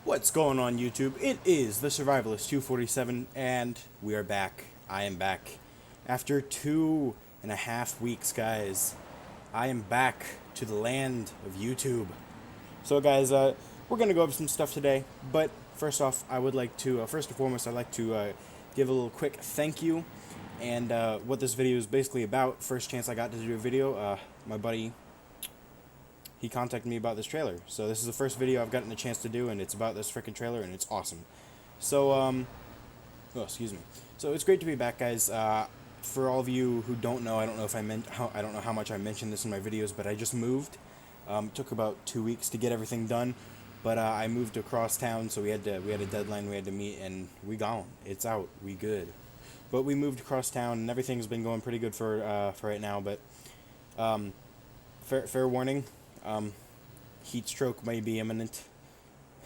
What's going on, YouTube? It is the Survivalist 247, and we are back. I am back. After 2.5 weeks, guys, I am back to the land of YouTube. So, guys, we're going to go over some stuff today, but first off, I would like to, first and foremost, I'd like to give a little quick thank you, and what this video is basically about. First chance I got to do a video, my buddy, he contacted me about this trailer. So this is the first video I've gotten a chance to do, and it's about this freaking trailer, and it's awesome. So, oh, excuse me. So it's great to be back, guys. For all of you who don't know, I don't know how much I mentioned this in my videos, but I just moved. It took about 2 weeks to get everything done, but I moved across town, so we had a deadline we had to meet, and we gone. It's out. We good. But we moved across town, and everything's been going pretty good for right now. But fair warning. Heat stroke may be imminent.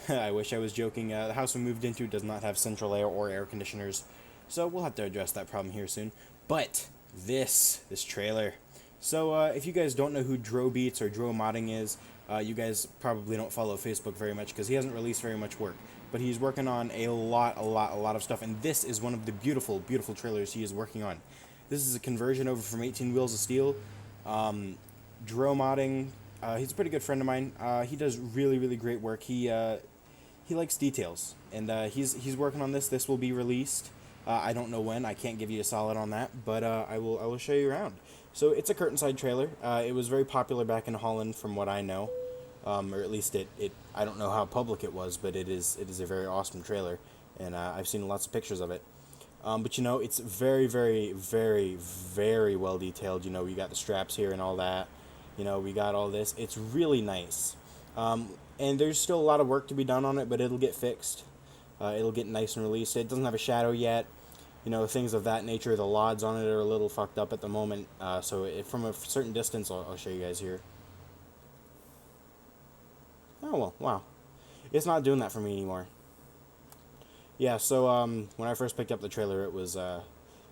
I wish I was joking. The house we moved into does not have central air or air conditioners, so we'll have to address that problem here soon. But this trailer. So if you guys don't know who Dro Beats or Dro Modding is, you guys probably don't follow Facebook very much because he hasn't released very much work. But he's working on a lot of stuff, and this is one of the beautiful trailers he is working on. This is a conversion over from 18 Wheels of Steel. Dro Modding. He's a pretty good friend of mine. He does really great work. He likes details, and he's working on this. This will be released. I don't know when. I can't give you a solid on that, but I will show you around. So it's a curtain-side trailer. It was very popular back in Holland, from what I know, or at least it. I don't know how public it was, but it is a very awesome trailer, and I've seen lots of pictures of it. But you know, it's very well detailed. You know, you got the straps here and all that. You know, we got all this. It's really nice. And there's still a lot of work to be done on it, but it'll get fixed. It'll get nice and released. It doesn't have a shadow yet. You know, things of that nature. The LODs on it are a little fucked up at the moment. So from a certain distance, I'll show you guys here. Oh, well, wow. It's not doing that for me anymore. Yeah, so when I first picked up the trailer, it was,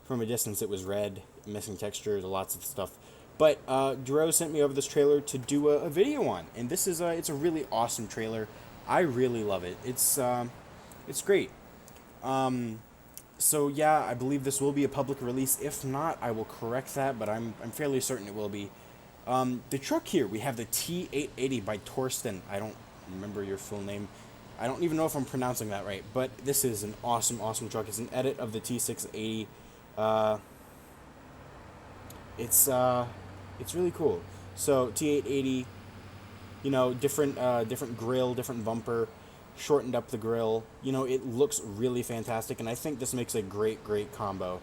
from a distance, it was red, missing textures, lots of stuff. But Dro sent me over this trailer to do a video on, and this is it's a really awesome trailer. I really love it. It's great. So yeah, I believe this will be a public release. If not, I will correct that, but I'm fairly certain it will be. The truck here, we have the T880 by Torsten. I don't remember your full name. I don't even know if I'm pronouncing that right, but this is an awesome truck. It's an edit of the T680. It's really cool. So T880, you know, different grill, different bumper, shortened up the grill. You know, it looks really fantastic, and I think this makes a great combo.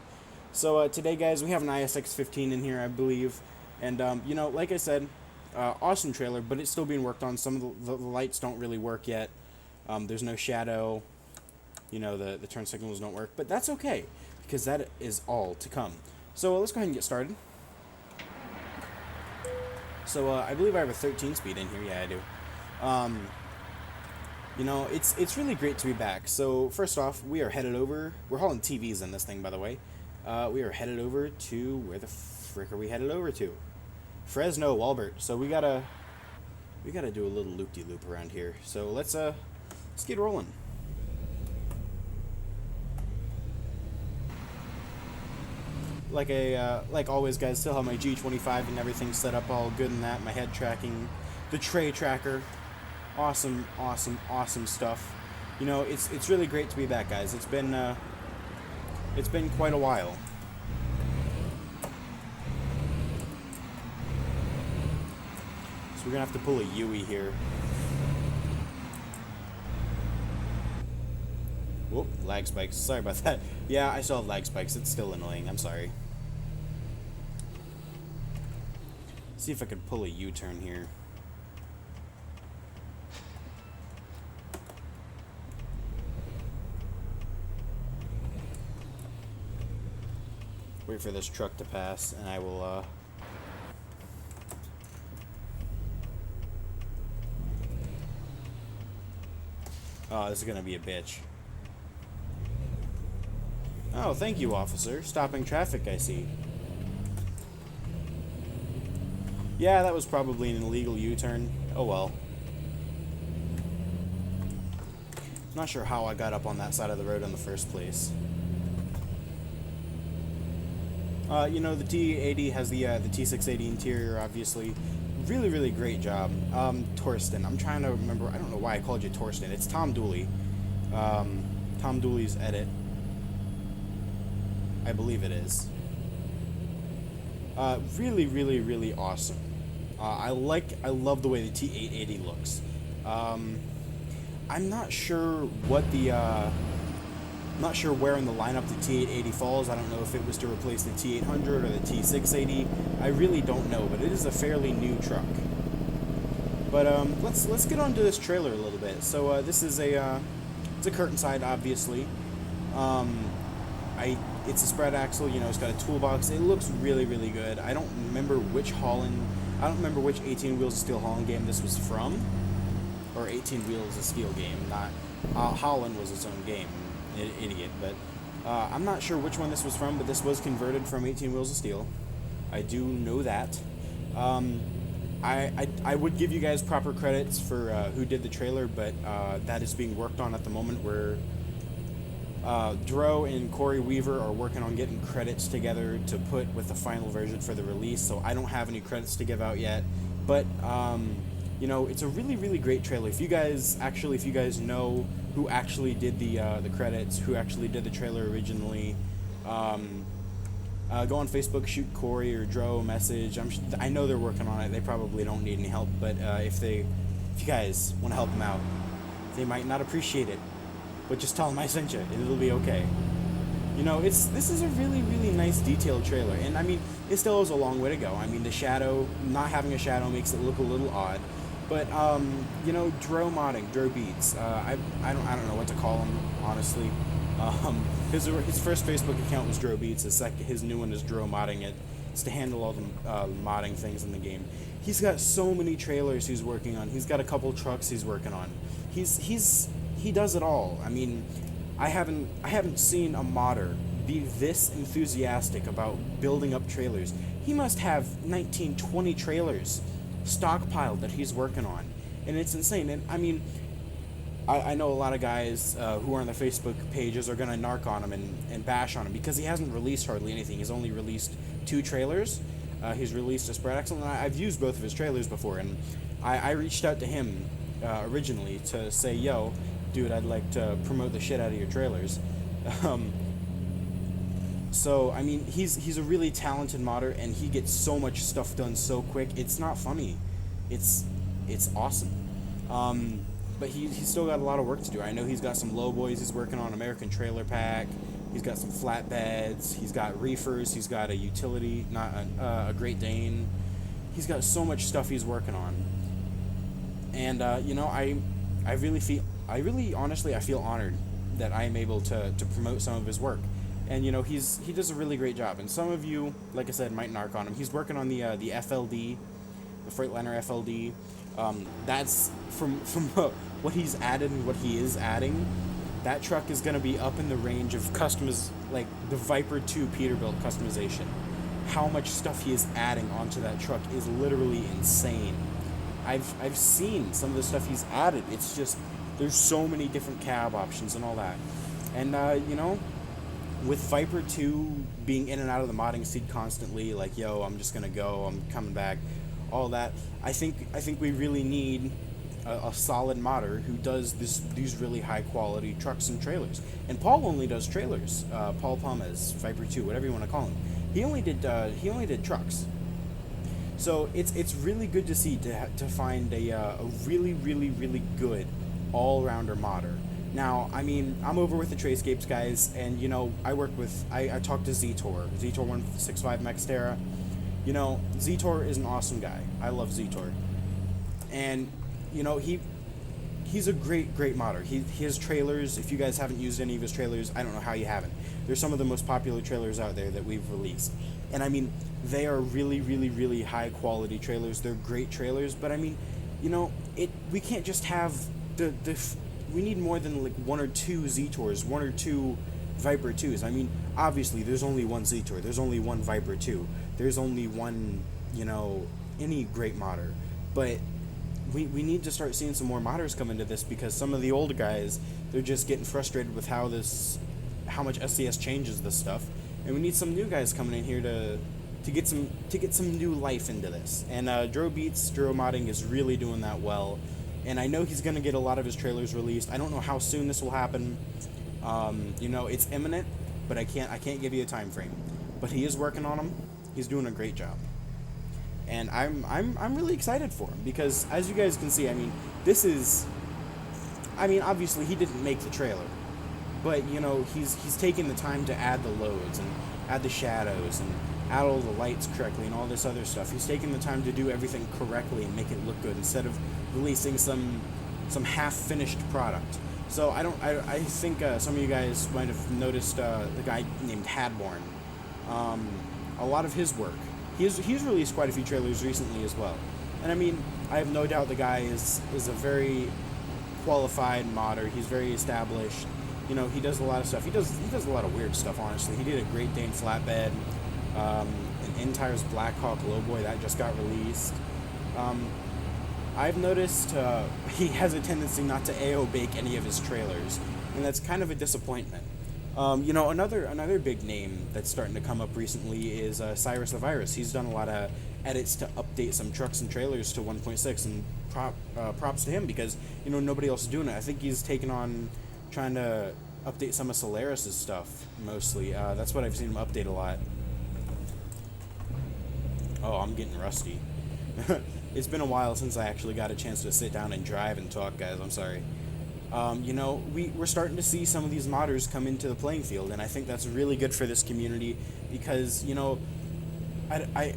So today, guys, we have an ISX15 in here, I believe, and you know, like I said, awesome trailer, but it's still being worked on. Some of the lights don't really work yet. There's no shadow. You know, the turn signals don't work, but that's okay because that is all to come. So let's go ahead and get started. So I believe I have a 13 speed in here. Yeah, I do. You know, it's really great to be back. So first off, we are headed over. We're hauling TVs in this thing, by the way. We are headed over to, where the frick are we headed over to? Fresno, Walbert. So we gotta do a little loop-de-loop around here. So let's get rolling. Like always, guys, still have my G25 and everything set up all good in that. My head tracking, the tray tracker, awesome stuff. You know, it's really great to be back, guys. It's been quite a while. So we're gonna have to pull a Yui here. Whoop, lag spikes. Sorry about that. Yeah, I still have lag spikes. It's still annoying. I'm sorry. See if I could pull a U-turn here. Wait for this truck to pass, and I will, Oh, this is gonna be a bitch. Oh, thank you, officer. Stopping traffic, I see. Yeah, that was probably an illegal U-turn. Oh well. Not sure how I got up on that side of the road in the first place. The T80 has the T680 interior, obviously. Really, really great job. Torsten. I'm trying to remember. I don't know why I called you Torsten. It's Tom Dooley. Tom Dooley's edit. I believe it is. Really, really, really awesome. I love the way the T880 looks. I'm not sure what the, not sure where in the lineup the T880 falls. I don't know if it was to replace the T800 or the T680. I really don't know, but it is a fairly new truck. But let's get on to this trailer a little bit. So this is it's a curtain side, obviously. It's a spread axle. It's got a toolbox. It looks really, really good. I don't remember which 18 Wheels of Steel Holland game this was from, or 18 Wheels of Steel game. Not Holland was its own game. Idiot, but I'm not sure which one this was from. But this was converted from 18 Wheels of Steel. I do know that. I would give you guys proper credits for who did the trailer, but that is being worked on at the moment, where Dro and Corey Weaver are working on getting credits together to put with the final version for the release, so I don't have any credits to give out yet. But it's a really, really great trailer. If you guys know who actually did the credits, who actually did the trailer originally, go on Facebook, shoot Corey or Dro a message. I know they're working on it. They probably don't need any help, but if you guys want to help them out, they might not appreciate it, but just tell them I sent you. It'll be okay. This is a really, really nice detailed trailer, and I mean, it still has a long way to go. I mean, the shadow, not having a shadow makes it look a little odd, but Dro modding, Dro Beats. I don't know what to call him, honestly. His first Facebook account was Dro Beats. His new one is Dro Modding. It's to handle all the modding things in the game. He's got so many trailers he's working on. He's got a couple trucks he's working on. He does it all. I mean, I haven't seen a modder be this enthusiastic about building up trailers. He must have 19, 20 trailers stockpiled that he's working on, and it's insane. And I mean, I know a lot of guys who are on the Facebook pages are going to narc on him and bash on him because he hasn't released hardly anything. He's only released 2 trailers. He's released a spread axle, and I've used both of his trailers before, and I reached out to him originally to say, yo, dude, I'd like to promote the shit out of your trailers. So, I mean, he's a really talented modder, and he gets so much stuff done so quick. It's not funny. It's awesome. But he's still got a lot of work to do. I know he's got some lowboys he's working on, American Trailer Pack. He's got some flatbeds. He's got reefers. He's got a utility, not a Great Dane. He's got so much stuff he's working on. And, I really honestly, I feel honored that I am able to promote some of his work. And, he does a really great job. And some of you, like I said, might narc on him. He's working on the FLD, the Freightliner FLD. That's from what he's added and what he is adding. That truck is going to be up in the range of like the Viper 2 Peterbilt customization. How much stuff he is adding onto that truck is literally insane. I've seen some of the stuff he's added. It's just, there's so many different cab options and all that. And, with Viper 2 being in and out of the modding scene constantly, like, yo, I'm just going to go, I'm coming back, all that, I think we really need a solid modder who does these really high quality trucks and trailers. And Paul only does trailers. Paul Palmez, Viper 2, whatever you want to call him. He only did trucks. So it's really good to see to find a really, really, really good all-rounder modder. Now, I mean, I'm over with the Trayscapes guys, and I talked to Zetor 165 Maxterra. Zetor is an awesome guy. I love Zetor. And, he's a great modder. He has trailers. If you guys haven't used any of his trailers, I don't know how you haven't. They're some of the most popular trailers out there that we've released. And, I mean, they are really, really, really high-quality trailers. They're great trailers. But, I mean, we can't just have we need more than, like, 1 or 2 Zetors, 1 or 2 Viper 2s. I mean, obviously, there's only one Zetor. There's only one Viper 2. There's only one, any great modder. But we need to start seeing some more modders come into this, because some of the old guys, they're just getting frustrated with how much SCS changes this stuff, and we need some new guys coming in here to get some new life into this. And Dro Modding is really doing that well, and I know he's gonna get a lot of his trailers released. I don't know how soon this will happen. It's imminent, but I can't give you a time frame. But he is working on them. He's doing a great job. And I'm really excited for him, because as you guys can see, obviously he didn't make the trailer, but he's taking the time to add the loads and add the shadows and add all the lights correctly and all this other stuff. He's taking the time to do everything correctly and make it look good, instead of releasing some half-finished product. So I think some of you guys might have noticed the guy named Hadborn. A lot of his work. He's released quite a few trailers recently as well. And I have no doubt the guy is a very qualified modder. He's very established. He does a lot of stuff. He does a lot of weird stuff, honestly. He did a Great Dane flatbed, an N-Tires Blackhawk Lowboy that just got released. I've noticed he has a tendency not to AO bake any of his trailers, and that's kind of a disappointment. Another big name that's starting to come up recently is Cyrus the Virus. He's done a lot of edits to update some trucks and trailers to 1.6, and props to him, because nobody else is doing it. I think he's taken on trying to update some of Solaris's stuff mostly. That's what I've seen him update a lot. Oh, I'm getting rusty. It's been a while since I actually got a chance to sit down and drive and talk, guys. I'm sorry. We're starting to see some of these modders come into the playing field, and I think that's really good for this community, because I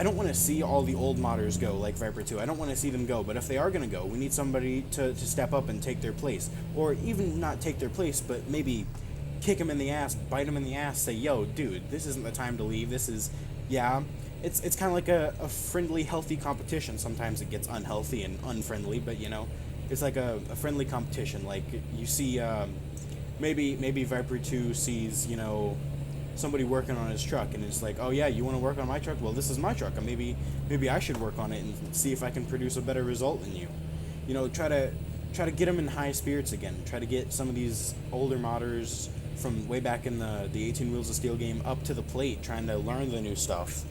don't want to see all the old modders go, like Viper 2. I don't want to see them go, but if they are going to go, we need somebody to step up and take their place, or even not take their place, but maybe kick them in the ass, bite them in the ass, say, yo, dude, this isn't the time to leave. This is, yeah. It's kind of like a friendly, healthy competition. Sometimes it gets unhealthy and unfriendly, but it's like a friendly competition. Like you see, maybe Viper 2 sees somebody working on his truck, and it's like, oh yeah, you want to work on my truck? Well, this is my truck, and maybe I should work on it and see if I can produce a better result than you. Try to get them in high spirits again. Try to get some of these older modders from way back in the 18 Wheels of Steel game up to the plate, trying to learn the new stuff,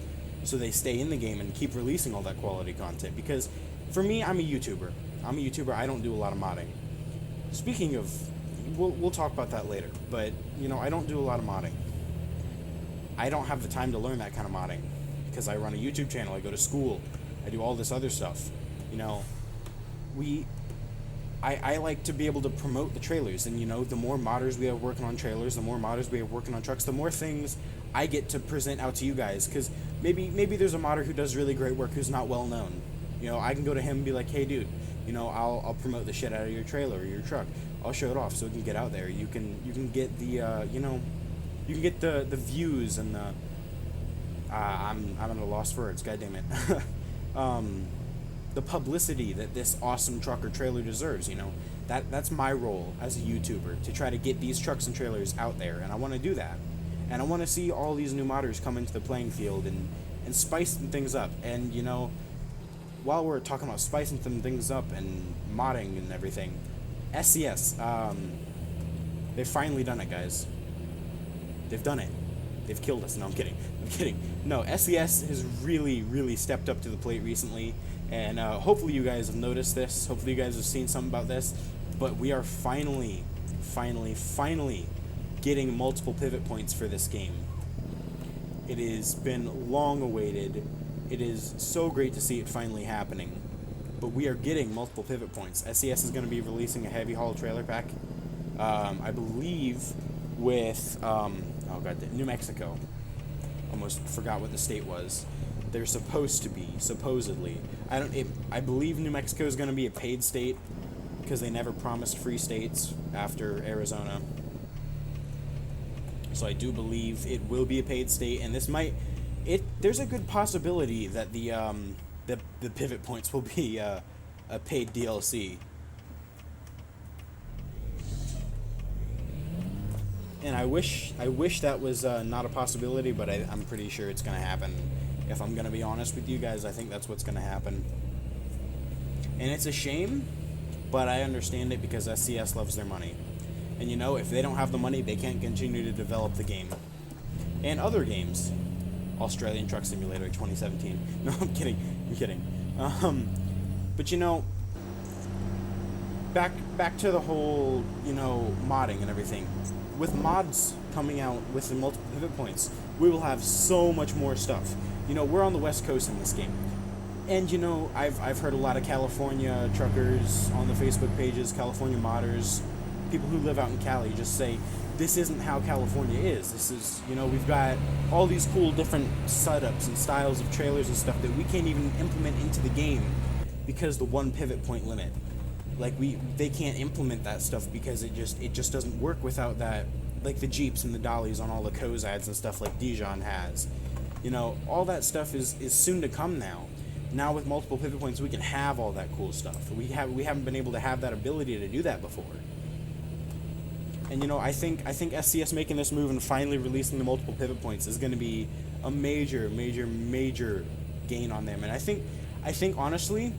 so they stay in the game and keep releasing all that quality content. Because for me, I'm a YouTuber. I don't do a lot of modding. Speaking of, we'll talk about that later, but I don't do a lot of modding. I don't have the time to learn that kind of modding, because I run a YouTube channel, I go to school, I do all this other stuff. I like to be able to promote the trailers, and the more modders we have working on trailers, the more modders we have working on trucks, the more things I get to present out to you guys, because maybe there's a modder who does really great work who's not well known. I can go to him and be like, hey dude, I'll promote the shit out of your trailer or your truck. I'll show it off so it can get out there. You can get the you can get the views and the I'm at a loss for words, god damn it. The publicity that this awesome truck or trailer deserves. That's my role as a YouTuber, to try to get these trucks and trailers out there, and I want to do that. And I want to see all these new modders come into the playing field and spice things up. And while we're talking about spicing some things up and modding and everything, SCS, they've finally done it, guys. They've done it. They've killed us. No, I'm kidding. No, SCS has really, really stepped up to the plate recently, and hopefully you guys have noticed this. Hopefully you guys have seen something about this. But we are finally getting multiple pivot points for this game. It has been long awaited. It is so great to see it finally happening. But we are getting multiple pivot points. SCS is going to be releasing a heavy haul trailer pack, I believe, with New Mexico. Almost forgot what the state was. They're supposed to be, supposedly. I believe New Mexico is going to be a paid state, because they never promised free states after Arizona. So I do believe it will be a paid state, and there's a good possibility that the pivot points will be a paid DLC. And I wish that was not a possibility, but I'm pretty sure it's going to happen. If I'm going to be honest with you guys, I think that's what's going to happen. And it's a shame, but I understand it because SCS loves their money. And if they don't have the money, they can't continue to develop the game. And other games. Australian Truck Simulator 2017. No, I'm kidding. I'm kidding. But back to the whole, modding and everything. With mods coming out with the multiple pivot points, we will have so much more stuff. We're on the West Coast in this game. And, I've heard a lot of California truckers on the Facebook pages, California modders, people who live out in Cali just say, this isn't how California is. This is, we've got all these cool different setups and styles of trailers and stuff that we can't even implement into the game because the one pivot point limit. Like, they can't implement that stuff because it just doesn't work without that, like the Jeeps and the dollies on all the Cozads and stuff like Dijon has. All that stuff is soon to come now. Now with multiple pivot points, we can have all that cool stuff. We haven't been able to have that ability to do that before. And I think SCS making this move and finally releasing the multiple pivot points is going to be a major gain on them. And I think honestly,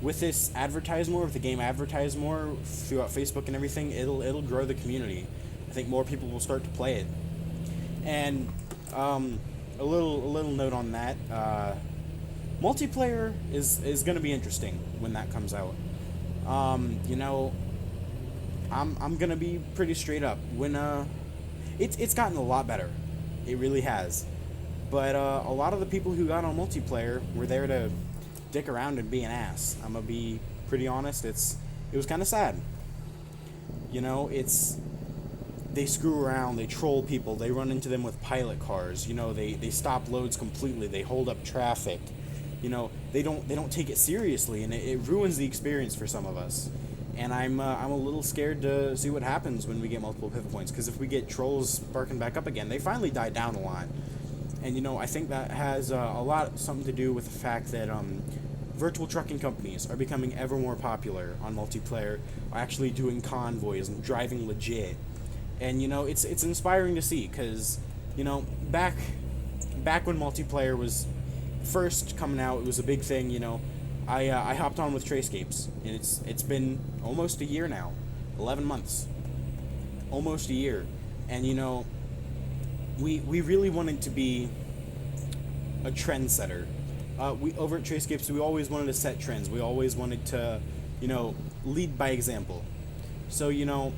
with this advertise more, with the game advertise more throughout Facebook and everything, it'll grow the community. I think more people will start to play it. And a little note on that. Multiplayer is going to be interesting when that comes out. I'm gonna be pretty straight up. When it's gotten a lot better, it really has. But a lot of the people who got on multiplayer were there to dick around and be an ass. I'm gonna be pretty honest. It was kind of sad. They screw around, they troll people, they run into them with pilot cars. They stop loads completely, they hold up traffic. They don't take it seriously, and it ruins the experience for some of us. And I'm a little scared to see what happens when we get multiple pivot points, because if we get trolls sparking back up again, they finally died down a lot. And I think that has something to do with the fact that virtual trucking companies are becoming ever more popular on multiplayer, actually doing convoys and driving legit. And it's inspiring to see, because back when multiplayer was first coming out, it was a big thing. I hopped on with Trayscapes, and it's been almost a year now, 11 months, almost a year, and we really wanted to be a trendsetter. We over at Trayscapes, we always wanted to set trends. We always wanted to, lead by example. So I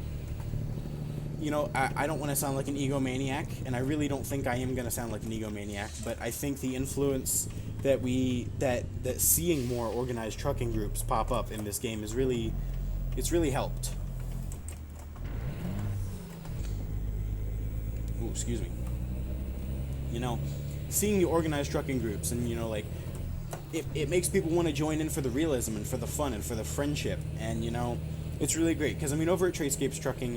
don't want to sound like an egomaniac, and I really don't think I am going to sound like an egomaniac, but I think the influence that that seeing more organized trucking groups pop up in this game is really helped. Ooh, excuse me. Seeing the organized trucking groups, and it makes people want to join in for the realism and for the fun and for the friendship, and it's really great, because over at Trayscapes Trucking,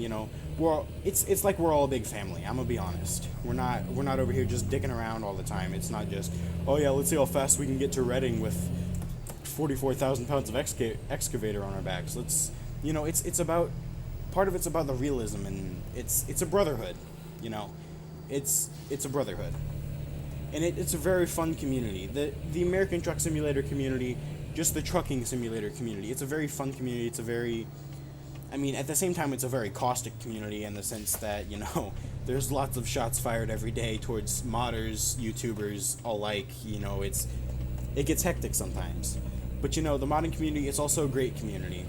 it's like we're all a big family. I'm gonna be honest. We're not over here just dicking around all the time. It's not just, oh yeah, let's see how fast we can get to Reading with 44,000 pounds of excavator on our backs. It's about, part of it's about the realism, and it's a brotherhood. It's a brotherhood, and it's a very fun community. The American Truck Simulator community, just the trucking simulator community, it's a very fun community. It's a very, at the same time, it's a very caustic community in the sense that, there's lots of shots fired every day towards modders, YouTubers alike. It gets hectic sometimes. But, the modding community, it's also a great community.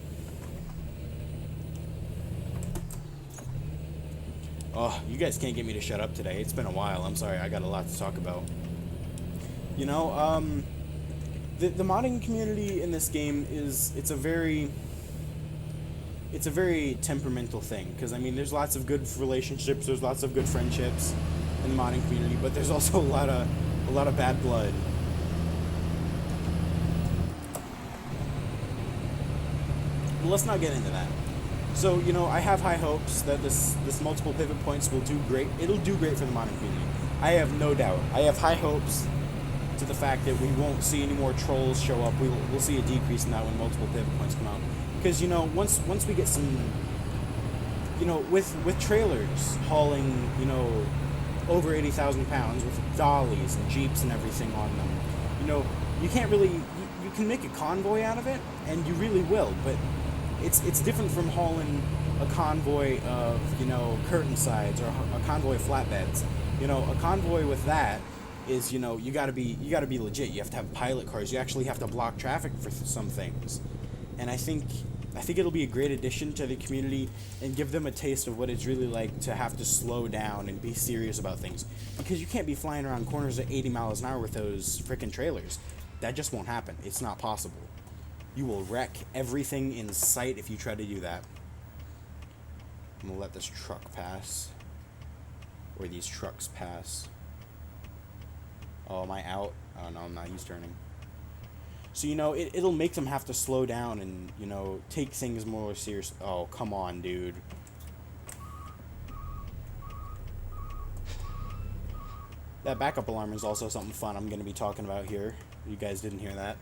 Oh, you guys can't get me to shut up today. It's been a while. I'm sorry. I got a lot to talk about. The modding community in this game it's a very temperamental thing, because there's lots of good relationships, there's lots of good friendships in the modding community, but there's also a lot of bad blood. But let's not get into that. So I have high hopes that this multiple pivot points will do great. It'll do great for the modding community. I have no doubt. I have high hopes to the fact that we won't see any more trolls show up. We'll see a decrease in that when multiple pivot points come out. Because once we get some, with trailers hauling over 80,000 pounds with dollies and Jeeps and everything on them, you can't really you can make a convoy out of it, and you really will. But it's different from hauling a convoy of curtain sides or a convoy of flatbeds. A convoy with that is you gotta be legit. You have to have pilot cars. You actually have to block traffic for some things, and I think it'll be a great addition to the community and give them a taste of what it's really like to have to slow down and be serious about things. Because you can't be flying around corners at 80 miles an hour with those frickin' trailers. That just won't happen. It's not possible. You will wreck everything in sight if you try to do that. I'm gonna let this truck pass. Or these trucks pass. Oh, am I out? Oh no, I'm not. He's turning. So, it'll make them have to slow down and, take things more serious. Oh, come on, dude. That backup alarm is also something fun I'm going to be talking about here. You guys didn't hear that.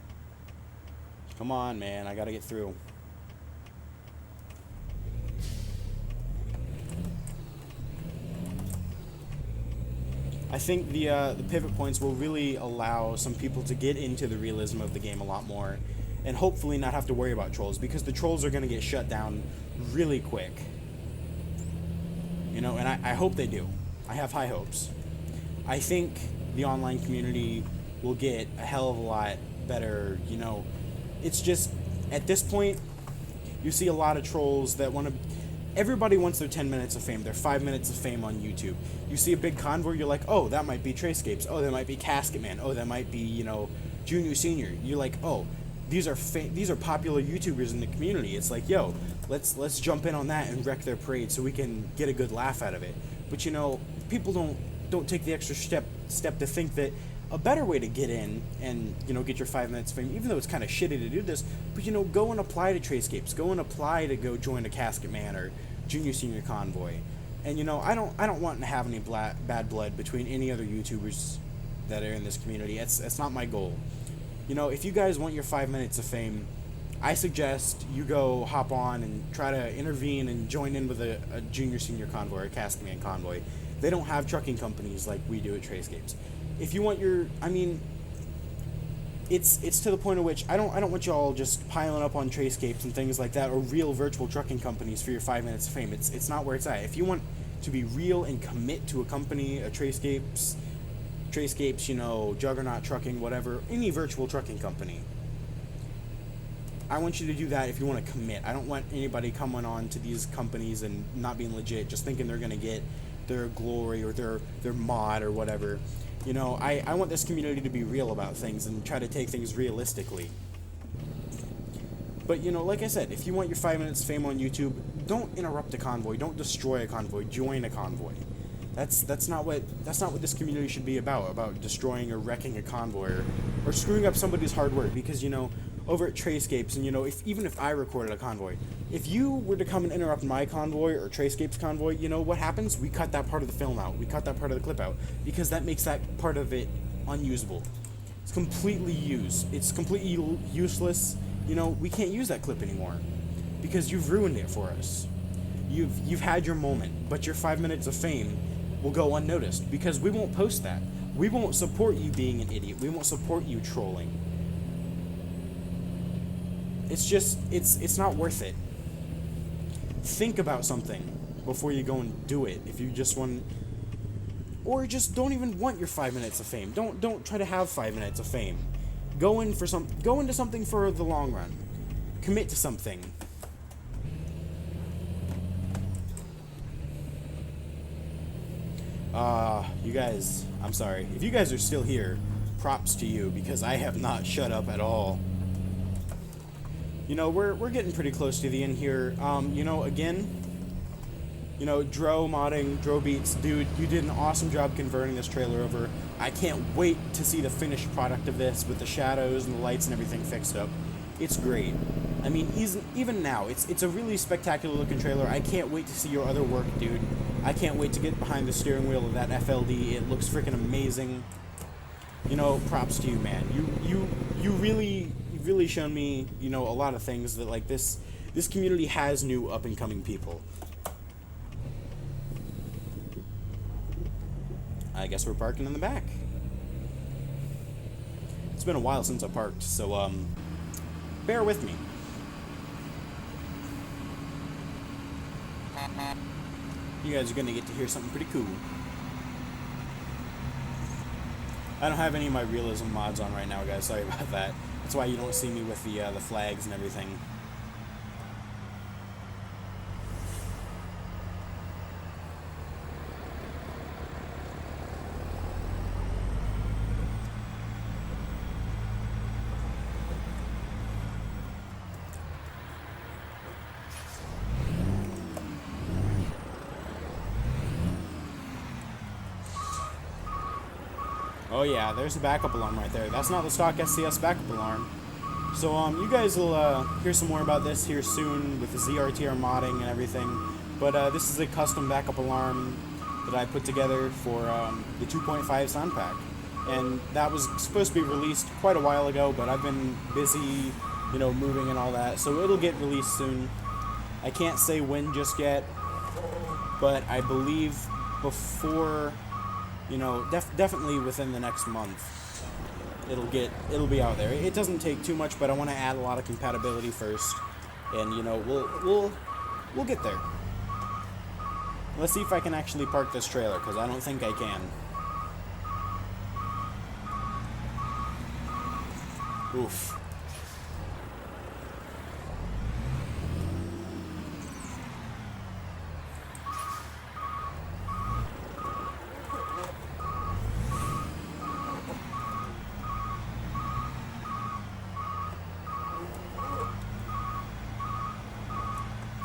Come on, man. I got to get through. I think the pivot points will really allow some people to get into the realism of the game a lot more, and hopefully not have to worry about trolls, because the trolls are going to get shut down really quick. And I hope they do. I have high hopes. I think the online community will get a hell of a lot better. It's just, at this point, you see a lot of trolls that want to... Everybody wants their 10 minutes of fame, their 5 minutes of fame on YouTube. You see a big convoy, you're like, oh, that might be Trayscapes. Oh, that might be Casket Man. Oh, that might be, Junior Senior. You're like, oh, these are popular YouTubers in the community. It's like, yo, let's jump in on that and wreck their parade so we can get a good laugh out of it. But people don't take the extra step to think that a better way to get in and get your 5 minutes of fame, even though it's kind of shitty to do this, but go and apply to Trayscapes, go and apply to go join a Casket Man or Junior Senior Convoy. And I don't want to have any bad blood between any other YouTubers that are in this community. It's not my goal. If you guys want your 5 minutes of fame, I suggest you go hop on and try to intervene and join in with a Junior Senior Convoy or a Casket Man Convoy. They don't have trucking companies like we do at Trayscapes. If you want it's to the point at which I don't want you all just piling up on Trayscapes and things like that, or real virtual trucking companies for your 5 minutes of fame. It's not where it's at. If you want to be real and commit to a company, a Trayscapes, Juggernaut Trucking, whatever, any virtual trucking company, I want you to do that if you want to commit. I don't want anybody coming on to these companies and not being legit, just thinking they're going to get their glory or their mod or whatever. I want this community to be real about things and try to take things realistically. But, like I said, if you want your 5 minutes of fame on YouTube, don't interrupt a convoy, don't destroy a convoy, join a convoy. That's not what this community should be about destroying or wrecking a convoy or screwing up somebody's hard work. Because, over at Trayscapes, and even if I recorded a convoy, if you were to come and interrupt my convoy or Trayscapes convoy, what happens? We cut that part of the film out. We cut that part of the clip out, because that makes that part of it unusable. It's completely useless. We can't use that clip anymore because you've ruined it for us. You've had your moment, but your 5 minutes of fame will go unnoticed because we won't post that. We won't support you being an idiot. We won't support you trolling. It's not worth it. Think about something before you go and do it. If you just want, or just don't even want your 5 minutes of fame. Don't try to have 5 minutes of fame. Go into something for the long run. Commit to something. You guys, I'm sorry. If you guys are still here, props to you, because I have not shut up at all. We're getting pretty close to the end here. Again, Dro modding, Dro Beats, dude, you did an awesome job converting this trailer over. I can't wait to see the finished product of this with the shadows and the lights and everything fixed up. It's great. I mean, even now, it's a really spectacular looking trailer. I can't wait to see your other work, dude. I can't wait to get behind the steering wheel of that FLD. It looks freaking amazing. Props to you, man. You really, you've really shown me, a lot of things that, like, this community has new up-and-coming people. I guess we're parking in the back. It's been a while since I parked, so bear with me. You guys are gonna get to hear something pretty cool. I don't have any of my realism mods on right now, guys. Sorry about that. That's why you don't see me with the flags and everything. Oh yeah, there's a backup alarm right there. That's not the stock SCS backup alarm. So you guys will hear some more about this here soon with the ZRTR modding and everything. But this is a custom backup alarm that I put together for the 2.5 sound pack. And that was supposed to be released quite a while ago, but I've been busy, you know, moving and all that. So it'll get released soon. I can't say when just yet, but I believe before, you know, definitely within the next month, it'll be out there. It doesn't take too much, but I want to add a lot of compatibility first, and you know, we'll get there. Let's see if I can actually park this trailer, because I don't think I can. Oof.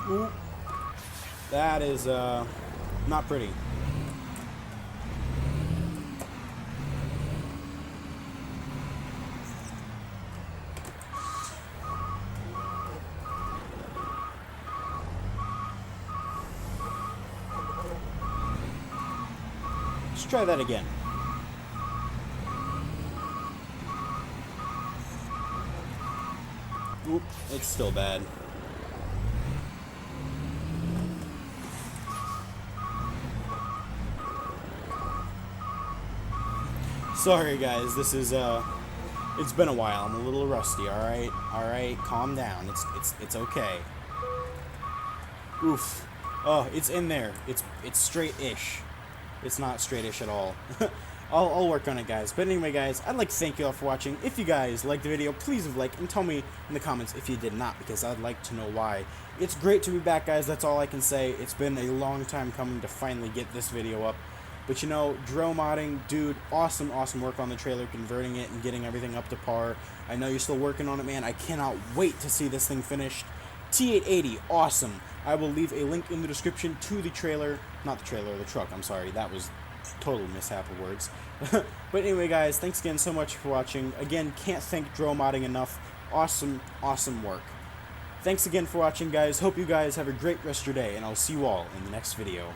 Ooh. That is not pretty. Let's try that again. Oop, it's still bad. Sorry guys, this is it's been a while. I'm a little rusty, alright? Alright, calm down. It's okay. Oof. Oh, it's in there. It's straight-ish. It's not straight-ish at all. I'll work on it, guys. But anyway, guys, I'd like to thank you all for watching. If you guys liked the video, please leave a like and tell me in the comments if you did not, because I'd like to know why. It's great to be back, guys. That's all I can say. It's been a long time coming to finally get this video up. But you know, drill modding, dude, awesome work on the trailer, converting it and getting everything up to par. I know you're still working on it, man. I cannot wait to see this thing finished. T880, awesome. I will leave a link in the description to the trailer. Not the trailer, the truck, I'm sorry. That was total mishap of words. But anyway, guys, thanks again so much for watching. Again, can't thank drill modding enough. Awesome work. Thanks again for watching, guys. Hope you guys have a great rest of your day, and I'll see you all in the next video.